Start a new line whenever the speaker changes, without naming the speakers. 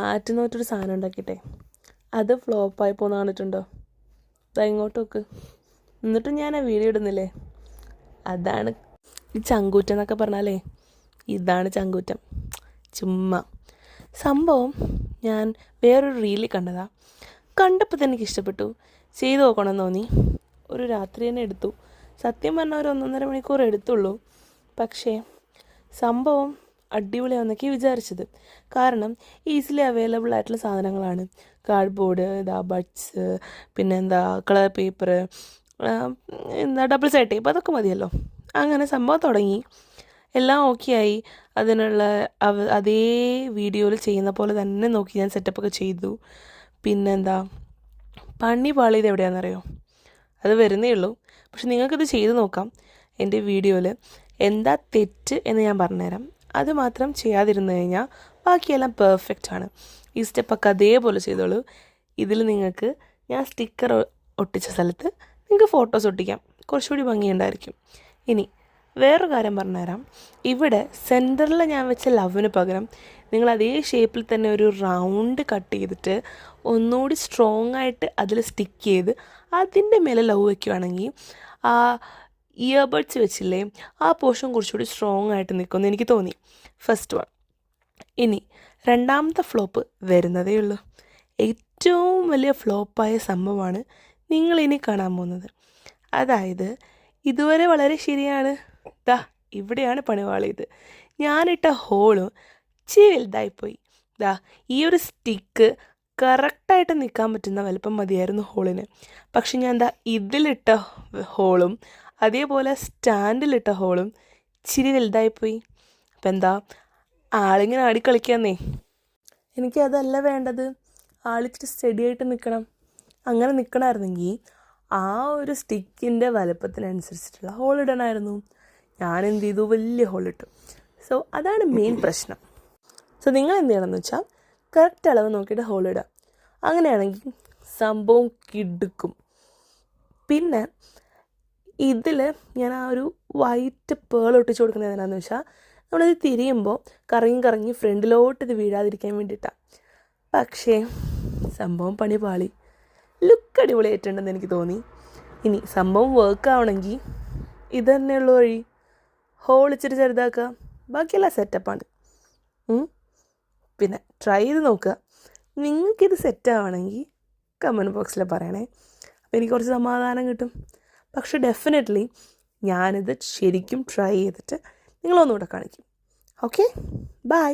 ആറ്റുനോറ്റൊരു സാധനം ഉണ്ടാക്കിയിട്ടെ അത് ഫ്ലോപ്പായി പോകുന്ന കണ്ടിട്ടുണ്ടോ? ഇതാ ഇങ്ങോട്ട് നോക്ക്. എന്നിട്ടും ഞാൻ ആ വീഡിയോ ഇടുന്നില്ലേ? അതാണ് ഈ ചങ്കൂറ്റം എന്നൊക്കെ പറഞ്ഞാലേ, ഇതാണ് ചങ്കൂറ്റം. ചുമ്മാ സംഭവം ഞാൻ വേറൊരു റീലിൽ കണ്ടപ്പോൾ തന്നെ എനിക്ക് ഇഷ്ടപ്പെട്ടു. ചെയ്ത് നോക്കണമെന്ന് തോന്നി. ഒരു രാത്രി തന്നെ എടുത്തു. സത്യം പറഞ്ഞാൽ ഒരു 1.5 മണിക്കൂർ എടുത്തുള്ളൂ. പക്ഷേ സംഭവം അടിപൊളിയാണെന്നൊക്കെ വിചാരിച്ചത്. കാരണം ഈസിലി അവൈലബിൾ ആയിട്ടുള്ള സാധനങ്ങളാണ്. കാർഡ്ബോർഡ്, ബഡ്സ്, പിന്നെ colour paper, double side tape, അതൊക്കെ മതിയല്ലോ. അങ്ങനെ സംഭവം തുടങ്ങി. എല്ലാം ഓക്കെ ആയി. അതിനുള്ള അതേ വീഡിയോയിൽ ചെയ്യുന്ന പോലെ തന്നെ നോക്കി ഞാൻ സെറ്റപ്പൊക്കെ ചെയ്തു. പണി പാളിയത് എവിടെയാണെന്നറിയോ? അത് വരുന്നേ ഉള്ളൂ. പക്ഷെ നിങ്ങൾക്കിത് ചെയ്ത് നോക്കാം. എൻ്റെ വീഡിയോയിൽ എന്താ തെറ്റ് എന്ന് ഞാൻ പറഞ്ഞുതരാം. അത് മാത്രം ചെയ്യാതിരുന്നു കഴിഞ്ഞാൽ ബാക്കിയെല്ലാം പെർഫെക്റ്റാണ്. ഈ സ്റ്റെപ്പൊക്കെ അതേപോലെ ചെയ്തോളൂ. ഇതിൽ നിങ്ങൾക്ക് ഞാൻ സ്റ്റിക്കർ ഒട്ടിച്ച സ്ഥലത്ത് നിങ്ങൾക്ക് ഫോട്ടോസ് ഒട്ടിക്കാം. കുറച്ചുകൂടി ഭംഗിയുണ്ടായിരിക്കും. ഇനി വേറൊരു കാര്യം പറഞ്ഞുതരാം. ഇവിടെ സെൻറ്ററിൽ ഞാൻ വെച്ച ലവിന് പകരം നിങ്ങൾ അതേ ഷേപ്പിൽ തന്നെ ഒരു റൗണ്ട് കട്ട് ചെയ്തിട്ട് ഒന്നുകൂടി സ്ട്രോങ് ആയിട്ട് അതിൽ സ്റ്റിക്ക് ചെയ്ത് അതിൻ്റെ മേലെ ലവ് വയ്ക്കുകയാണെങ്കിൽ ആ ഇയർബഡ്സ് വെച്ചില്ലേ, ആ പോർഷൻ കുറച്ചുകൂടി സ്ട്രോങ് ആയിട്ട് നിൽക്കുമെന്ന് എനിക്ക് തോന്നി. First one. ഇനി രണ്ടാമത്തെ ഫ്ലോപ്പ് വരുന്നതേ ഉള്ളൂ. ഏറ്റവും വലിയ ഫ്ലോപ്പായ സംഭവമാണ് നിങ്ങളിനി കാണാൻ പോകുന്നത്. അതായത് ഇതുവരെ വളരെ ശരിയാണ്. ഇവിടെയാണ് പണിവാളിയത്. ഞാനിട്ട ഹോളും ഇച്ചിരി വലുതായിപ്പോയി. ഈ ഒരു സ്റ്റിക്ക് കറക്റ്റായിട്ട് നിൽക്കാൻ പറ്റുന്ന വലുപ്പം മതിയായിരുന്നു ഹോളിന്. പക്ഷെ ഞാൻ ഇതിലിട്ട ഹോളും അതേപോലെ സ്റ്റാൻഡിലിട്ട ഹോളും ഇച്ചിരി വലുതായിപ്പോയി. അപ്പം ആളിങ്ങനെ ആടിക്കളിക്കാന്നേ. എനിക്കതല്ല വേണ്ടത്. ആളിച്ചിരി സ്റ്റഡി ആയിട്ട് നിൽക്കണം. അങ്ങനെ നിൽക്കണമായിരുന്നെങ്കിൽ ആ ഒരു സ്റ്റിക്കിൻ്റെ വലുപ്പത്തിനനുസരിച്ചിട്ടുള്ള ഹോൾ ഇടണമായിരുന്നു. ഞാൻ എന്ത് ചെയ്തു? വലിയ ഹോളിട്ടു. സോ അതാണ് മെയിൻ പ്രശ്നം. സോ നിങ്ങൾ എന്ത് ചെയ്യണമെന്ന് വെച്ചാൽ കറക്റ്റ് അളവ് നോക്കിയിട്ട് ഹോൾ ഇടുക. അങ്ങനെയാണെങ്കിൽ സംഭവം കിടുക്കും. പിന്നെ ഇതിൽ ഞാൻ ആ ഒരു വൈറ്റ് പേൾ ഒട്ടിച്ച് കൊടുക്കുന്നത് എന്താണെന്ന് വെച്ചാൽ നമ്മളിത് തിരിയുമ്പോൾ കറങ്ങി ഫ്രണ്ടിലോട്ട് ഇത് വീഴാതിരിക്കാൻ വേണ്ടിയിട്ടാണ്. പക്ഷേ സംഭവം പണി പാളി. ലുക്ക് അടിപൊളിയായിട്ടുണ്ടെന്ന് എനിക്ക് തോന്നി. ഇനി സംഭവം വർക്ക് ആവണമെങ്കിൽ ഇത് തന്നെയുള്ള വഴി. ഹോൾ ഇച്ചിരി ചെറുതാക്കുക. ബാക്കിയെല്ലാം സെറ്റപ്പാണ്. പിന്നെ ട്രൈ ചെയ്ത് നോക്കുക. നിങ്ങൾക്കിത് സെറ്റാവണമെങ്കിൽ കമൻറ്റ് ബോക്സിൽ പറയണേ. അപ്പോൾ എനിക്ക് കുറച്ച് സമാധാനം കിട്ടും. പക്ഷെ ഡെഫിനറ്റ്ലി ഞാനിത് ശരിക്കും ട്രൈ ചെയ്തിട്ട് നിങ്ങളൊന്നുകൂടെ കാണിക്കും. Okay, by.